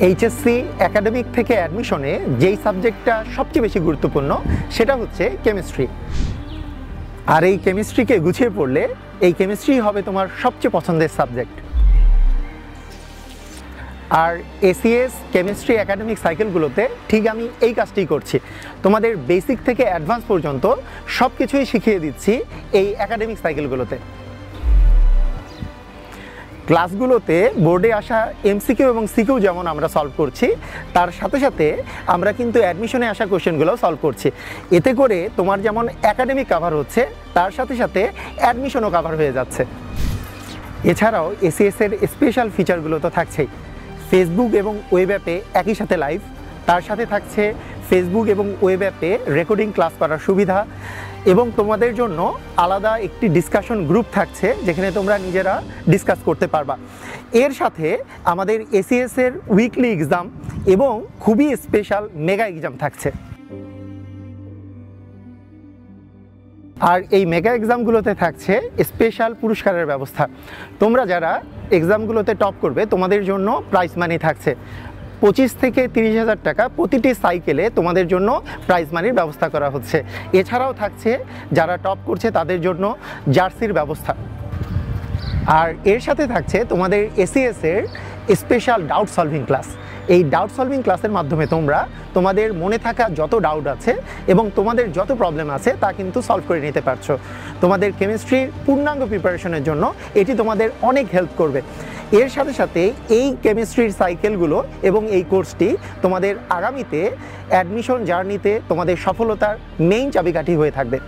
HSC academic থেকে অ্যাডমিশনে যেই সাবজেক্টটা সবচেয়ে বেশি গুরুত্বপূর্ণ সেটা হচ্ছে কেমিস্ট্রি। আর এই কেমিস্ট্রিকে গুছিয়ে পড়লে এই কেমিস্ট্রি হবে তোমার সবচেয়ে পছন্দের সাবজেক্ট। আর এসিএস কেমিস্ট্রি একাডেমিক সাইকেলগুলোতে ঠিক আমি এই কাজটি করছি, তোমাদের বেসিক থেকে অ্যাডভান্স পর্যন্ত সব কিছুই শিখিয়ে দিচ্ছি এই একাডেমিক সাইকেলগুলোতে। ক্লাসগুলোতে বোর্ডে আসা এমসিকিউ এবং সিকিউ যেমন আমরা সলভ করছি, তার সাথে সাথে আমরা কিন্তু অ্যাডমিশনে আসা কোশ্চেনগুলোও সলভ করছি। এতে করে তোমার যেমন একাডেমিক কভার হচ্ছে, তার সাথে সাথে অ্যাডমিশনও কভার হয়ে যাচ্ছে। এছাড়াও এসিএসের স্পেশাল ফিচারগুলো তো থাকছেই। ফেসবুক এবং ওয়েব অ্যাপে একই সাথে লাইভ, তার সাথে থাকছে ফেসবুক এবং ওয়েব অ্যাপে রেকর্ডিং ক্লাস করার সুবিধা, এবং তোমাদের জন্য আলাদা একটি ডিসকাশন গ্রুপ থাকছে যেখানে তোমরা নিজেরা ডিসকাস করতে পারবা। এর সাথে আমাদের এসিএসের উইকলি এক্সাম এবং খুবই স্পেশাল মেগা এক্সাম থাকছে। আর এই মেগা এক্সামগুলোতে থাকছে স্পেশাল পুরস্কারের ব্যবস্থা। তোমরা যারা এক্সামগুলোতে টপ করবে তোমাদের জন্য প্রাইজ মানি থাকছে 25 থেকে 30,000 টাকা প্রতিটি সাইকেলে তোমাদের জন্য প্রাইজ মানির ব্যবস্থা করা হচ্ছে। এছাড়াও থাকছে যারা টপ করছে তাদের জন্য জার্সির ব্যবস্থা। আর এর সাথে থাকছে তোমাদের এসিএসের স্পেশাল ডাউট সলভিং ক্লাস। এই ডাউট সলভিং ক্লাসের মাধ্যমে তোমরা তোমাদের মনে থাকা যত ডাউট আছে এবং তোমাদের যত প্রবলেম আছে তা কিন্তু সলভ করে নিতে পারছো। তোমাদের কেমিস্ট্রির পূর্ণাঙ্গ প্রিপারেশনের জন্য এটি তোমাদের অনেক হেল্প করবে। এর সাথে সাথে এই কেমিস্ট্রির সাইকেলগুলো এবং এই কোর্সটি তোমাদের আগামীতে অ্যাডমিশন জার্নিতে তোমাদের সফলতার মেইন চাবিকাঠি হয়ে থাকবে।